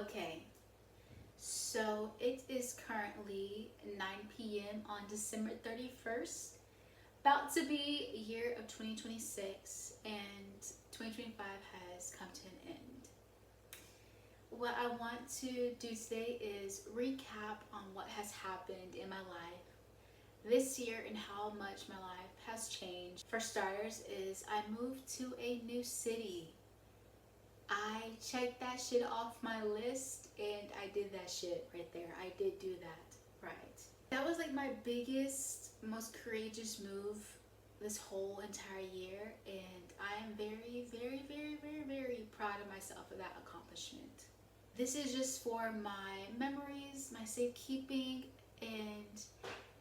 Okay, so it is currently 9 p.m. on December 31st. About to be a year of 2026, and 2025 has come to an end. What I want to do today is recap on what has happened in my life this year and how much my life has changed. For starters, is I moved to a new city. I checked that shit off my list and I did that shit right there. I did do that. Right. That was like my biggest, most courageous move this whole entire year, and I am very, very, very, very, very proud of myself for that accomplishment. This is just for my memories, my safekeeping, and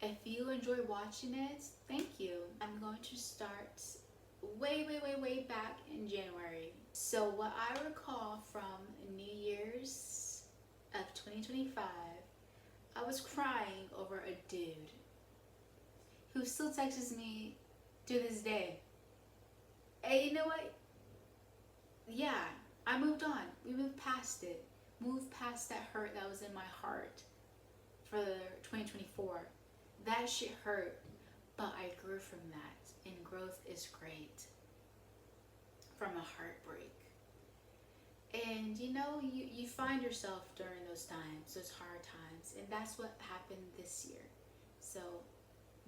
if you enjoy watching it, thank you. I'm going to start way, way, way, way back in January. So, what I recall from New Year's of 2025, I was crying over a dude who still texts me to this day. Hey, you know what? Yeah, I moved on. We moved past it. Moved past that hurt that was in my heart for 2024. That shit hurt, but I grew from that, and growth is great from a heartbreak. And you find yourself during those times, those hard times, and that's what happened this year. So,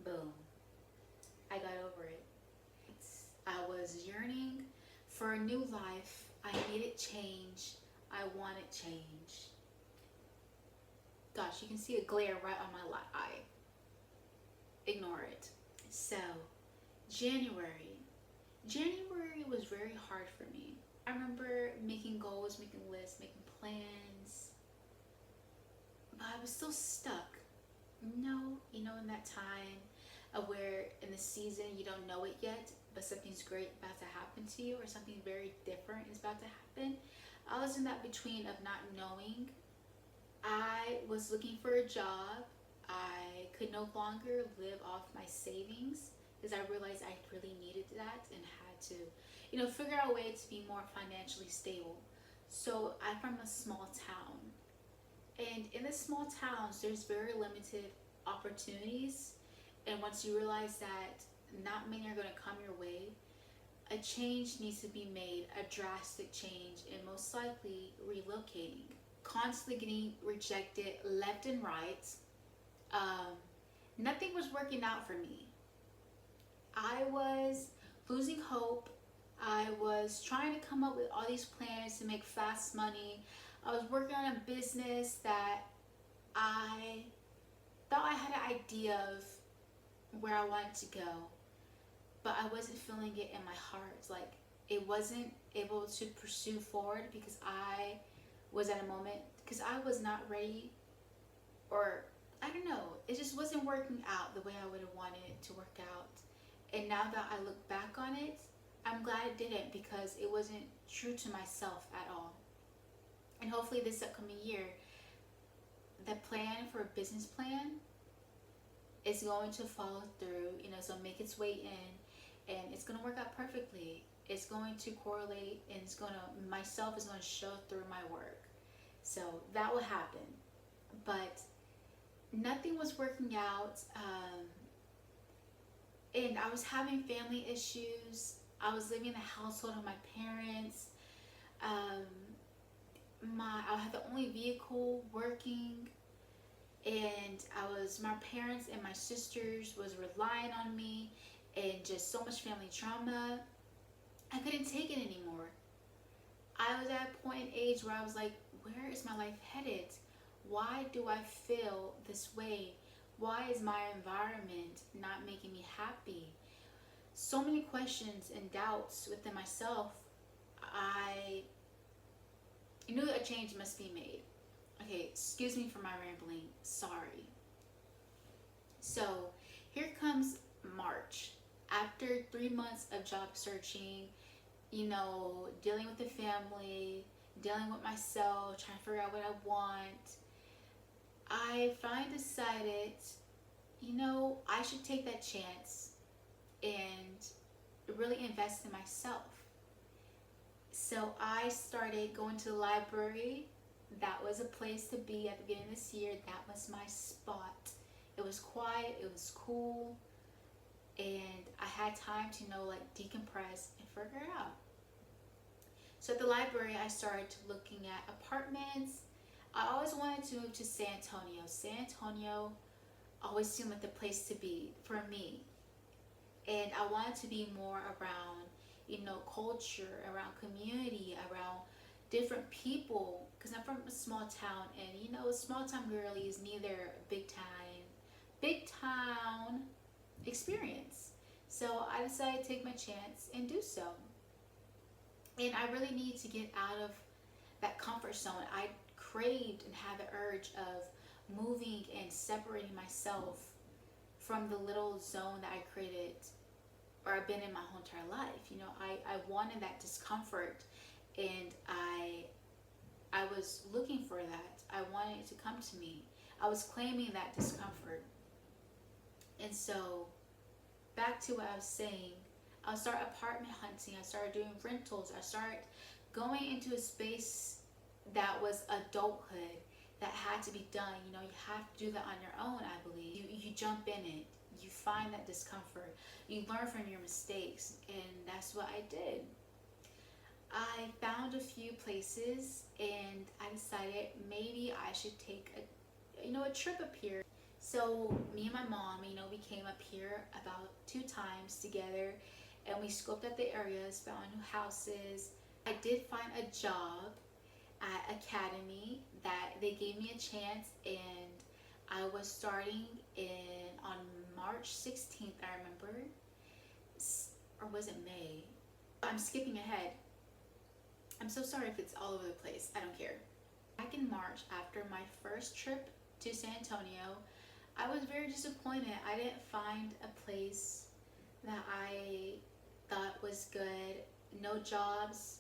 boom, I got over it. I was yearning for a new life. I needed change. I wanted change. Gosh, you can see a glare right on my eye. Ignore it. So, January. January was very hard for me. I remember making goals, making lists, making plans, but I was still stuck. In that time of where in the season you don't know it yet, but something's great about to happen to you, or something very different is about to happen. I was in that between of not knowing. I was looking for a job. I could no longer live off my savings because I realized I really needed that and had to, figure out a way to be more financially stable. So I'm from a small town. And in the small towns, there's very limited opportunities. And once you realize that not many are going to come your way, a change needs to be made, a drastic change, and most likely relocating. Constantly getting rejected left and right. Nothing was working out for me. I was losing hope. I was trying to come up with all these plans to make fast money. I was working on a business that I thought I had an idea of where I wanted to go, but I wasn't feeling it in my heart. Like, it wasn't able to pursue forward because I was at a moment, because I was not ready, or I don't know, it just wasn't working out the way I would have wanted it to work out. And now that I look back on it, I'm glad it didn't, because it wasn't true to myself at all. And hopefully this upcoming year, the plan for a business plan is going to follow through, so make its way in, and it's going to work out perfectly. It's going to correlate, and myself is going to show through my work. So that will happen. But nothing was working out. And I was having family issues. I was living in the household of my parents. I had the only vehicle working, and my parents and my sisters was relying on me, and just so much family trauma. I couldn't take it anymore. I was at a point in age where I was like, where is my life headed? Why do I feel this way? Why is my environment not making me happy? So many questions and doubts within myself. I knew a change must be made. Okay, excuse me for my rambling. Sorry. So here comes March. After 3 months of job searching, dealing with the family, dealing with myself, trying to figure out what I want, I finally decided, I should take that chance and really invest in myself. So I started going to the library That was a place to be at the beginning of this year. That was my spot. It was quiet, it was cool, and I had time to, like decompress and figure it out. So at the library, I started looking at apartments. I always wanted to move to San Antonio. San Antonio always seemed like the place to be for me. And I wanted to be more around, culture, around community, around different people. Because I'm from a small town, and a small town girly is neither big town experience. So I decided to take my chance and do so. And I really need to get out of that comfort zone. I craved and had the urge of moving and separating myself from the little zone that I created or I've been in my whole entire life. I wanted that discomfort, and I was looking for that. I wanted it to come to me. I was claiming that discomfort. And so, back to what I was saying, I started apartment hunting. I started doing rentals. I started going into a space that was adulthood that had to be done. You have to do that on your own, I believe. You jump in it. You find that discomfort. You learn from your mistakes. And that's what I did. I found a few places, and I decided maybe I should take a trip up here. So me and my mom, we came up here about 2 times together, and we scoped out the areas, found new houses. I did find a job at Academy that they gave me a chance, and I was starting on March 16th, I remember, or was it May? I'm skipping ahead. I'm so sorry if it's all over the place. I don't care. Back in March, after my first trip to San Antonio, I was very disappointed. I didn't find a place that I thought was good. No jobs.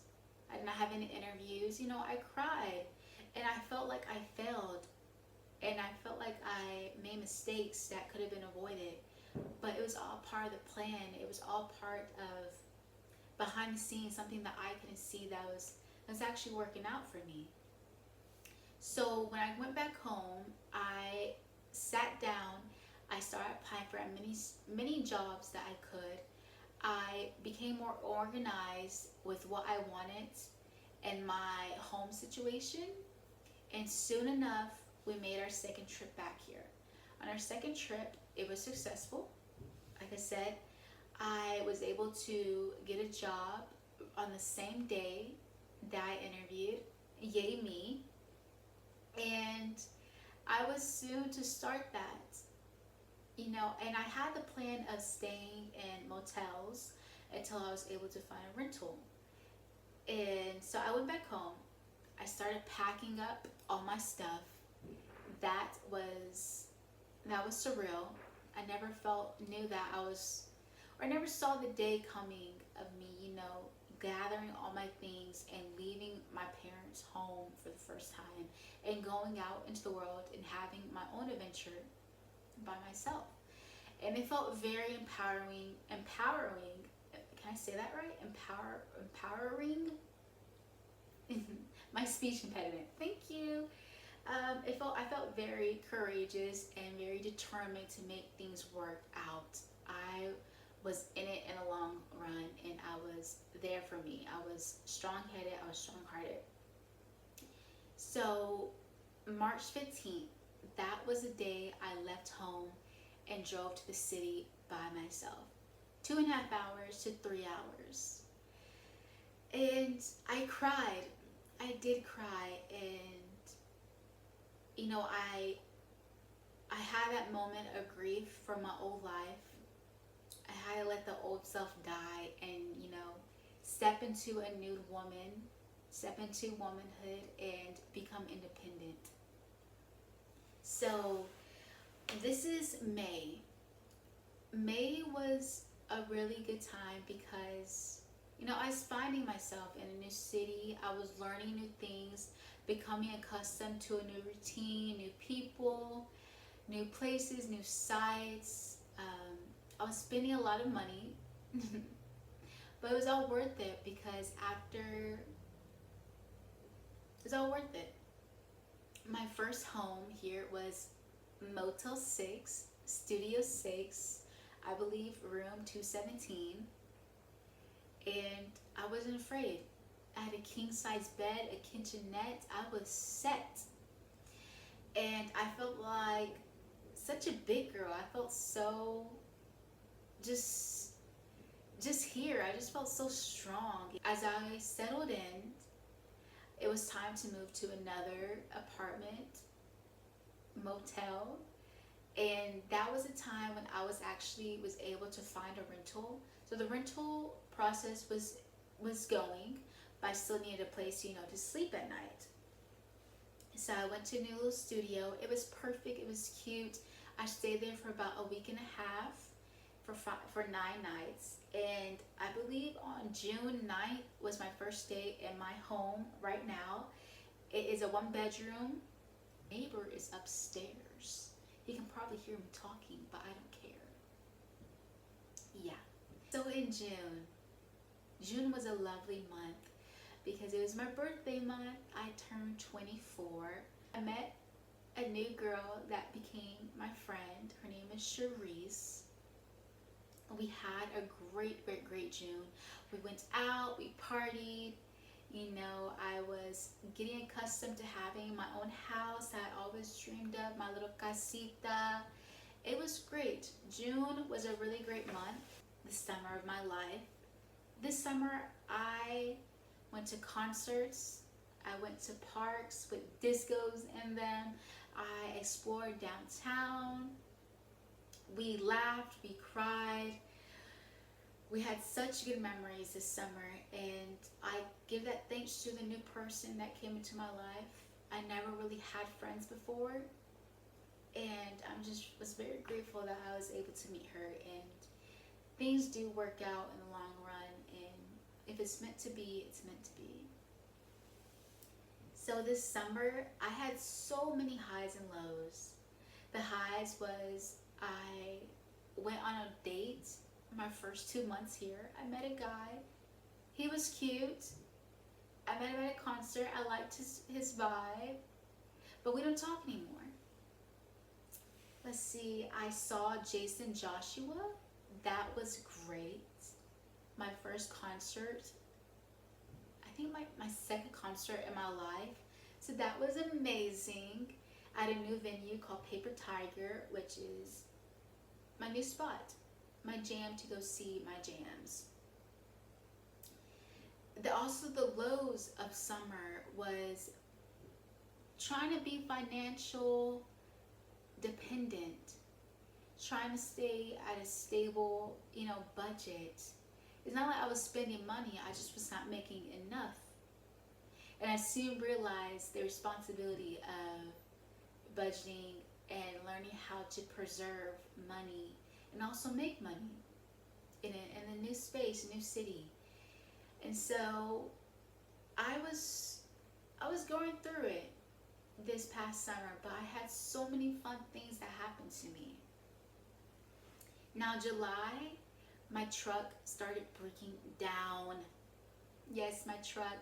I did not have any interviews. I cried, and I felt like I failed, and I felt like I made mistakes that could have been avoided. But it was all part of the plan. It was all part of behind the scenes, something that I couldn't see that was actually working out for me. So when I went back home, I sat down. I started applying for many jobs that I could. I became more organized with what I wanted and my home situation. And soon enough, we made our second trip back here. On our second trip, it was successful. Like I said, I was able to get a job on the same day that I interviewed. Yay me. And I was soon to start that. And I had the plan of staying in motels until I was able to find a rental. And so I went back home. I started packing up all my stuff. That was surreal. I never knew that I never saw the day coming of me, gathering all my things and leaving my parents' home for the first time and going out into the world and having my own adventure by myself. And it felt very empowering. Can I say that right? Empowering. My speech impediment. Thank you. I felt very courageous and very determined to make things work out. I was in it in the long run, and I was there for me. I was strong-headed. I was strong-hearted. So March 15th, that was the day I left home and drove to the city by myself. 2.5 hours to 3 hours. And I cried. I did cry, and I had that moment of grief from my old life. I had to let the old self die and, step into a new woman, step into womanhood, and become independent. So this is May. May was a really good time because, I was finding myself in a new city. I was learning new things, becoming accustomed to a new routine, new people, new places, new sights. I was spending a lot of money, but it was all worth it because it's all worth it. My first home here was Motel 6, Studio 6, I believe room 217, and I wasn't afraid. I had a king size bed, a kitchenette. I was set. And I felt like such a big girl. I felt so just here. I just felt so strong. As I settled in, it was time to move to another apartment, motel, and that was a time when I was able to find a rental. So the rental process was going, but I still needed a place, to sleep at night. So I went to a new little studio. It was perfect. It was cute. I stayed there for about a week and a half for 9 nights. And I believe on June 9th was my first day in my home right now. It is a 1 bedroom. Neighbor is upstairs. He can probably hear me talking, but I don't care. Yeah. So in June was a lovely month because it was my birthday month. I turned 24. I met a new girl that became my friend. Her name is Charisse. We had a great June. We went out, we partied. I was getting accustomed to having my own house. I had always dreamed of my little casita. It was great. June was a really great month, the summer of my life. This summer, I went to concerts. I went to parks with discos in them. I explored downtown. We laughed, we cried. We had such good memories this summer, and I give that thanks to the new person that came into my life. I never really had friends before, and I'm just was very grateful that I was able to meet her, and things do work out in the long run, and if it's meant to be, it's meant to be. So this summer, I had so many highs and lows. The highs was I went on a date my first 2 months here. I met a guy. He was cute. I met him at a concert. I liked his vibe, but we don't talk anymore. Let's see. I saw Jason Joshua. That was great. My first concert. I think my second concert in my life. So that was amazing. At a new venue called Paper Tiger, which is my new spot, my jam to go see my jams. Also, the lows of summer was trying to be financial dependent, trying to stay at a stable, budget. It's not like I was spending money, I just was not making enough. And I soon realized the responsibility of budgeting and learning how to preserve money and also make money in a new space, a new city. And so I was going through it this past summer, but I had so many fun things that happened to me. Now July, my truck started breaking down. Yes, my truck.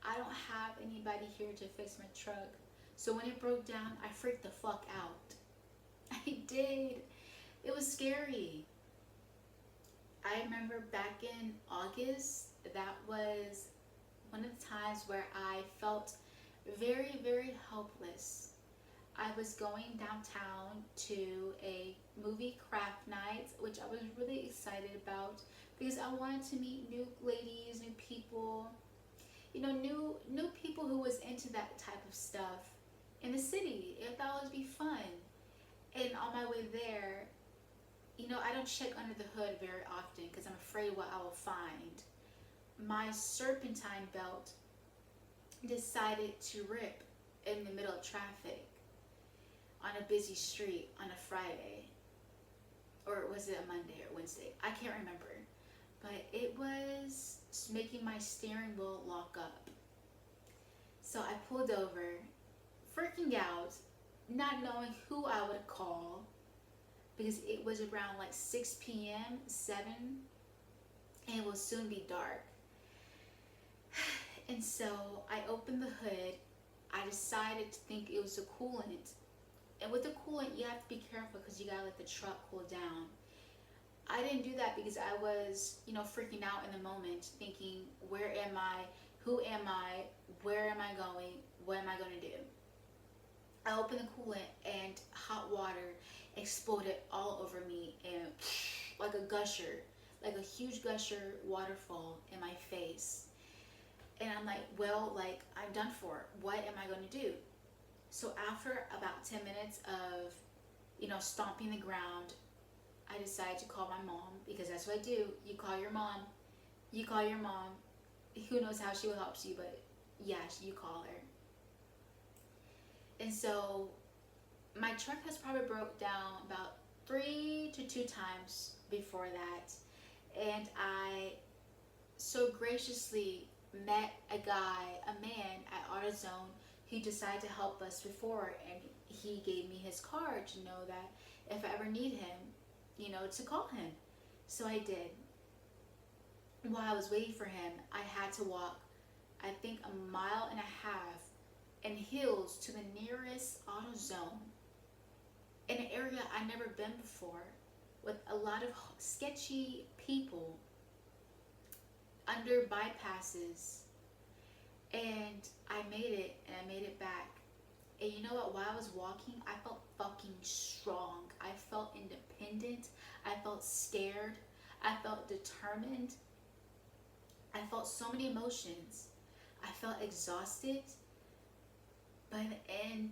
I don't have anybody here to fix my truck. So when it broke down, I freaked the fuck out. I did. It was scary. I remember back in August, that was one of the times where I felt very, very helpless. I was going downtown to a movie craft night, which I was really excited about because I wanted to meet new ladies, new people, new people who was into that type of stuff in the city. I thought it would be fun. And on my way there, I don't check under the hood very often because I'm afraid what I will find. My serpentine belt decided to rip in the middle of traffic on a busy street on a Friday. Or was it a Monday or Wednesday? I can't remember. But it was making my steering wheel lock up. So I pulled over, freaking out, not knowing who I would call because it was around like 6 p.m., 7, and it will soon be dark. And so I opened the hood. I decided to think it was a coolant. And with the coolant, you have to be careful because you gotta let the truck cool down. I didn't do that because I was, freaking out in the moment, thinking, where am I? Who am I? Where am I going? What am I going to do? I opened the coolant and hot water exploded all over me and like a gusher, like a huge gusher waterfall in my face. And I'm like, well, like, I'm done for. What am I going to do? So after about 10 minutes of, stomping the ground, I decided to call my mom because that's what I do. You call your mom. You call your mom. Who knows how she will help you, but yeah, you call her. And so my truck has probably broke down about 3 to 2 times before that. And I so graciously met a man at AutoZone who decided to help us before, and he gave me his card to know that if I ever need him, to call him. So I did. While I was waiting for him, I had to walk, I think, 1.5 miles in heels to the nearest AutoZone in an area I'd never been before, with a lot of sketchy people under bypasses. And I made it, and I made it back. And you know what? While I was walking, I felt fucking strong. I felt independent. I felt scared. I felt determined. I felt so many emotions. I felt exhausted. But in the end,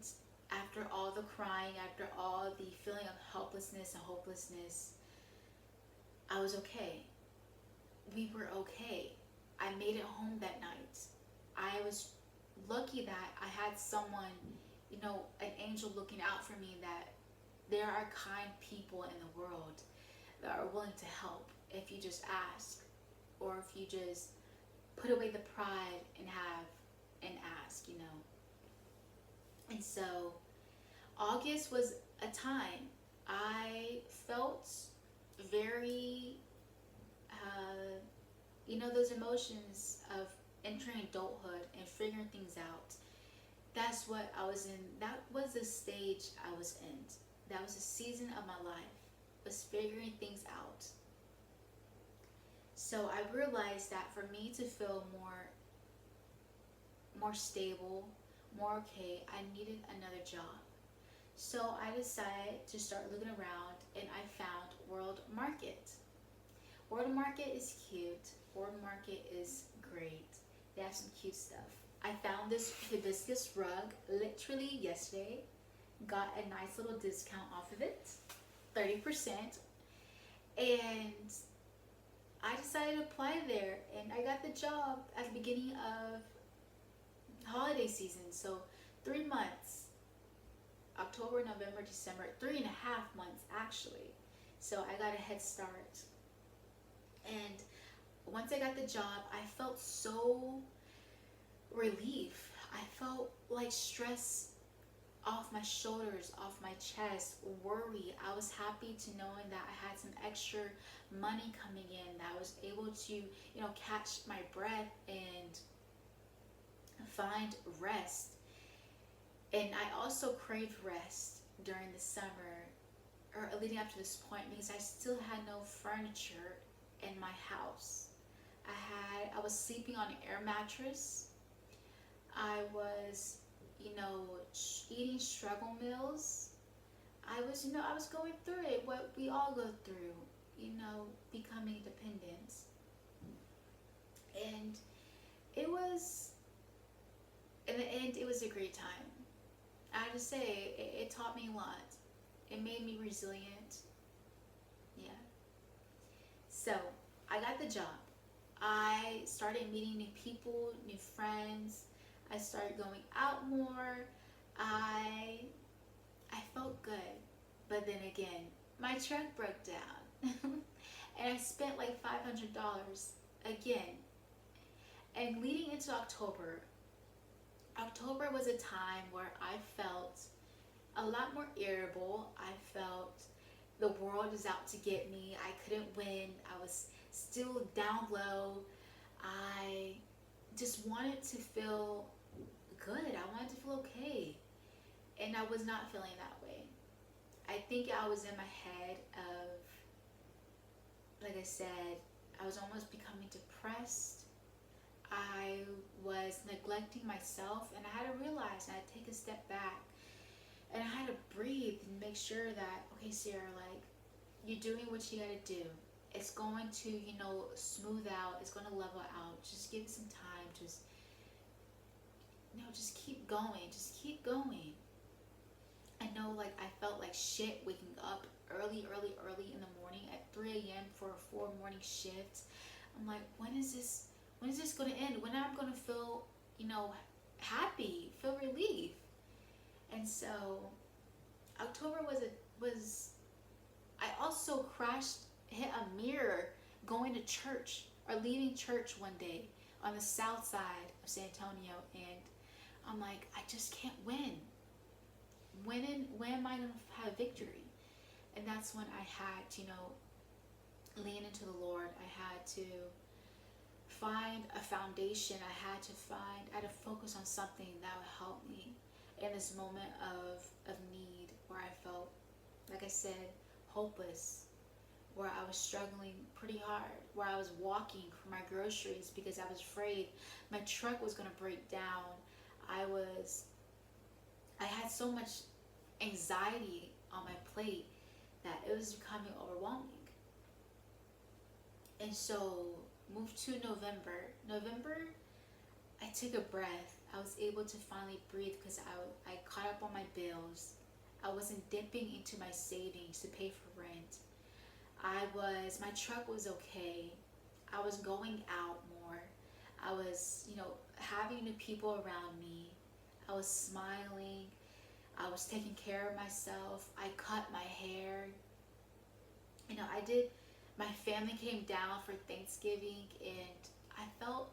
after all the crying, after all the feeling of helplessness and hopelessness, I was okay. We were okay. I made it home that night. I was lucky that I had someone, an angel looking out for me, that there are kind people in the world that are willing to help if you just ask, or if you just put away the pride and ask. And so August was a time I felt very, those emotions of entering adulthood and figuring things out. That's what I was in. That was the stage I was in. That was a season of my life, was figuring things out. So I realized that for me to feel more stable, more okay, I needed another job. So I decided to start looking around, and I found World Market. World Market is cute. World Market is great. They have some cute stuff. I found this hibiscus rug literally yesterday. Got a nice little discount off of it, 30%. And I decided to apply there, and I got the job at the beginning of holiday season. So 3 months, October, November, December, 3.5 months actually. So I got a head start. And once I got the job, I felt so relief. I felt like stress off my shoulders, off my chest, worry. I was happy to knowing that I had some extra money coming in, that I was able to, catch my breath and find rest. And I also craved rest during the summer, or leading up to this point, because I still had no furniture in my house. I was sleeping on an air mattress. I was, eating struggle meals. I was going through it, what we all go through, becoming dependent. And it was, in the end, it was a great time. I have to say, it taught me a lot. It made me resilient. Yeah. So, I got the job. I started meeting new people, new friends. I started going out more. I felt good. But then again, my truck broke down. And I spent like $500 again. And leading into October was a time where I felt a lot more irritable. I felt the world is out to get me. I couldn't win. I was still down low. I just wanted to feel good. I wanted to feel And I was not feeling that way. I think I was in my head of, like I said, I was almost becoming depressed. I was neglecting myself, and I had to realize, and I had to take a step back, and I had to breathe and make sure that, okay, Sierra, like, you're doing what you gotta do. It's going to, smooth out. It's going to level out. Just give it some time. Just keep going. Just keep going. I know, like, I felt like shit waking up early in the morning at 3 a.m. for a 4 morning shift. I'm like, when is this going to end? When am I going to feel, happy, feel relief? And so October was I also hit a mirror going to church or leaving church one day on the south side of San Antonio, and I'm like, I just can't win. When am I going to have victory? And that's when I had to, lean into the Lord. I had to find a foundation. I had to focus on something that would help me in this moment of need, where I felt, like I said, hopeless, where I was struggling pretty hard, where I was walking for my groceries because I was afraid my truck was going to break down. I had so much anxiety on my plate that it was becoming overwhelming. And so, moved to November. I took a breath. I was able to finally breathe because I caught up on my bills. I wasn't dipping into my savings to pay for rent. My truck was okay. I was going out more. I was, having the people around me. I was smiling. I was taking care of myself. I cut my hair. My family came down for Thanksgiving, and I felt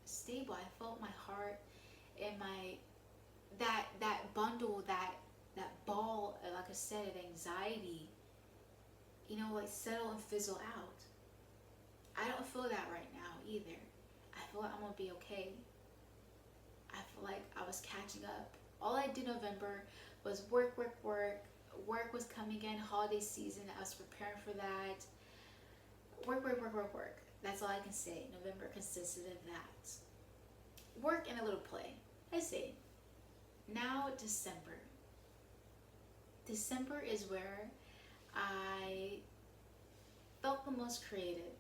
stable. I felt my heart and that bundle, that ball, like I said, of anxiety, like settle and fizzle out. I don't feel that right now either. I feel like I'm gonna be okay. I feel like I was catching up. All I did November was work, work, work. Work was coming in, holiday season. I was preparing for that. Work, work, work, work, work. That's all I can say. November consisted of that. Work and a little play. I say. Now December. December is where I felt the most creative.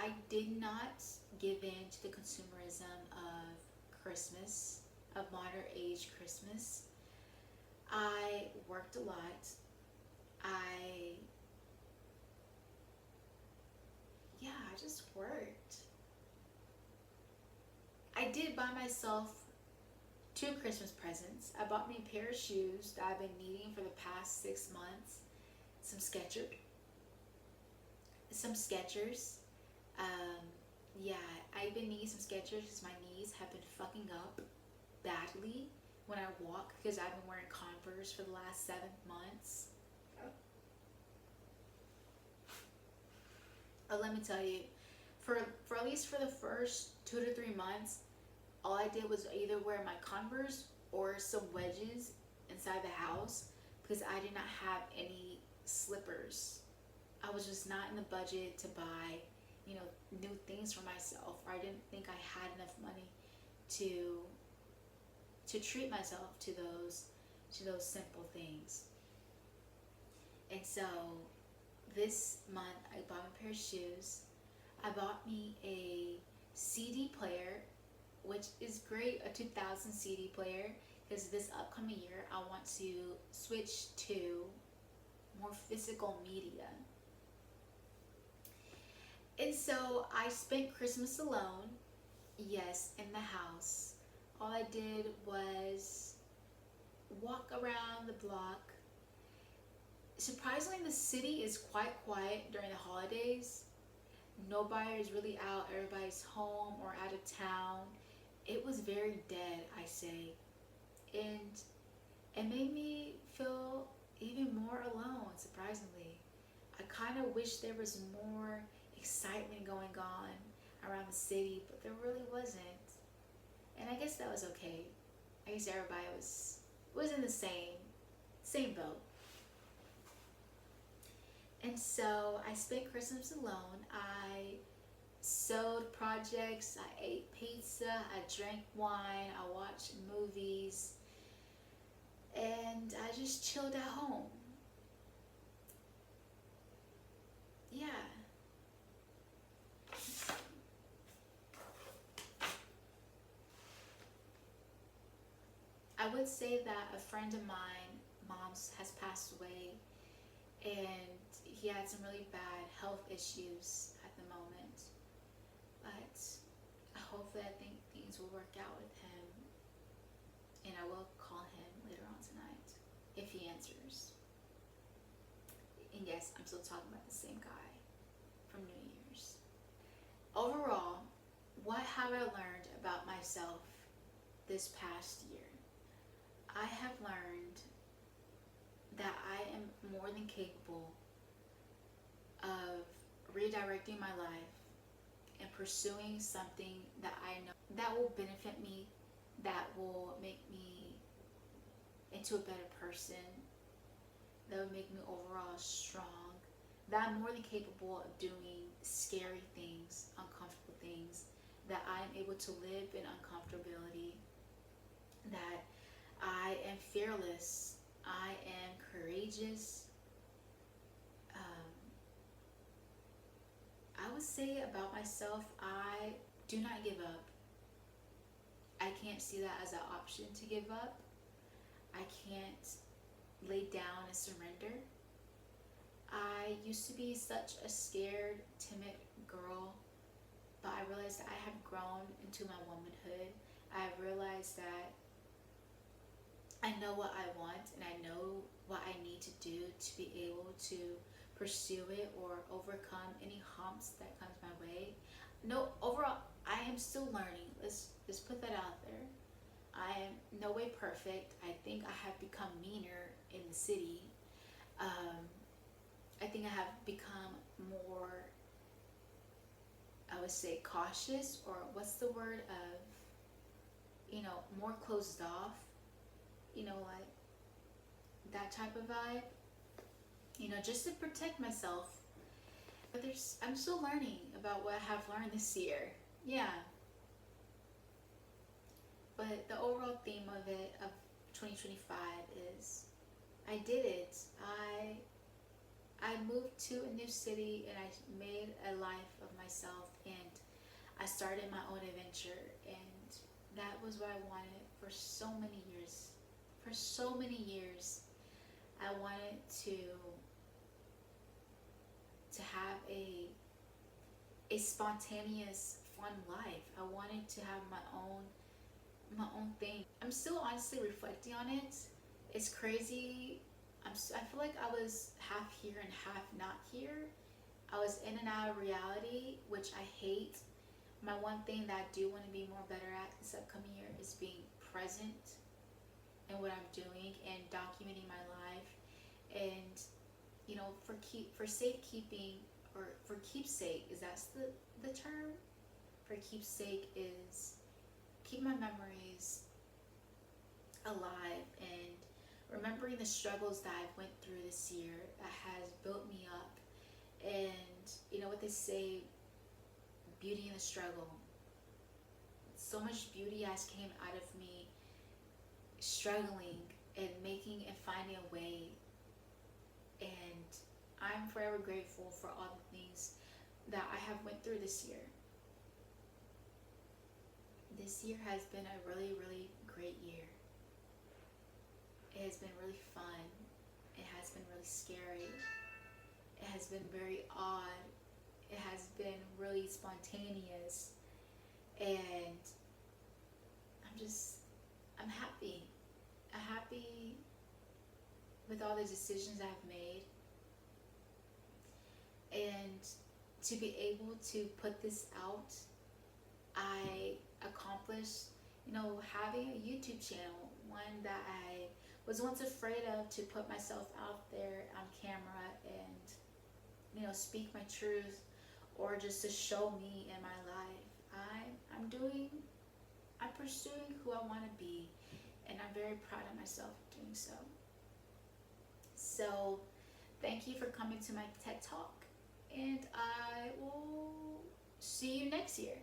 I did not give in to the consumerism of Christmas, of modern age Christmas. I worked a lot. I just worked. I did buy myself 2 Christmas presents. I bought me a pair of shoes that I've been needing for the past 6 months. Some Skechers. Yeah, I've been needing some Skechers because my knees have been fucking up badly when I walk, because I've been wearing Converse for the last 7 months. Let me tell you, for at least for the first 2 to 3 months, all I did was either wear my Converse or some wedges inside the house, because I did not have any slippers. I was just not in the budget to buy, new things for myself, or I didn't think I had enough money to treat myself to those simple things. And so this month I bought a pair of shoes. I bought me a CD player, which is great, a 2000 CD player, because this upcoming year I want to switch to more physical media. And so I spent Christmas alone, yes, in the house. All I did was walk around the block. Surprisingly, the city is quite quiet during the holidays. Nobody is really out, everybody's home or out of town. It was very dead, I say. And it made me feel even more alone, surprisingly. I kind of wish there was more excitement going on around the city, but there really wasn't. And I guess that was okay. I guess everybody was in the same boat. And so I spent Christmas alone. I sewed projects, I ate pizza, I drank wine, I watched movies, and I just chilled at home. Yeah. I would say that a friend of mine, mom's, has passed away, and he had some really bad health issues at the moment. But hopefully, I think things will work out with him, and I will call him later on tonight if he answers. And yes, I'm still talking about the same guy from New Year's. Overall, what have I learned about myself this past year? I have learned that I am more than capable of redirecting my life and pursuing something that I know that will benefit me, that will make me into a better person, that will make me overall strong, that I'm more than capable of doing scary things, uncomfortable things, that I am able to live in uncomfortability, that I am fearless, I am courageous. Um, I would say about myself, I do not give up. I can't see that as an option to give up. I can't lay down and surrender. I used to be such a scared, timid girl, but I realized that I have grown into my womanhood. I have realized that I know what I want and I know what I need to do to be able to pursue it or overcome any humps that comes my way. No, overall, I am still learning. Let's put that out there. I am no way perfect. I think I have become meaner in the city. Um, I think I have become more, I would say, cautious, or what's the word of, more closed off, like that type of vibe, just to protect myself. But I'm still learning about what I have learned this year. Yeah. But the overall theme of 2025 is I did it. I moved to a new city and I made a life of myself, and I started my own adventure, and that was what I wanted for so many years. For so many years, I wanted to have a spontaneous, fun life. I wanted to have my own thing. I'm still honestly reflecting on it. It's crazy. I feel like I was half here and half not here. I was in and out of reality, which I hate. My one thing that I do want to be more better at this upcoming year is being present in what I'm doing and documenting my life. And for safekeeping, or for keepsake, is that's the term? For keepsake is keep my memories alive and remembering the struggles that I've went through this year that has built me up. And what they say, beauty in the struggle. So much beauty has came out of me struggling and making and finding a way. And I'm forever grateful for all the things that I have went through this year. This year has been a really, really great year. It has been really fun. It has been really scary. It has been very odd. It has been really spontaneous. And I'm happy. I'm happy with all the decisions I've made. And to be able to put this out, I accomplished, having a YouTube channel, one that I was once afraid of to put myself out there on camera and, speak my truth, or just to show me in my life. I'm pursuing who I want to be, and I'm very proud of myself for doing so. So, thank you for coming to my TED Talk, and I will see you next year.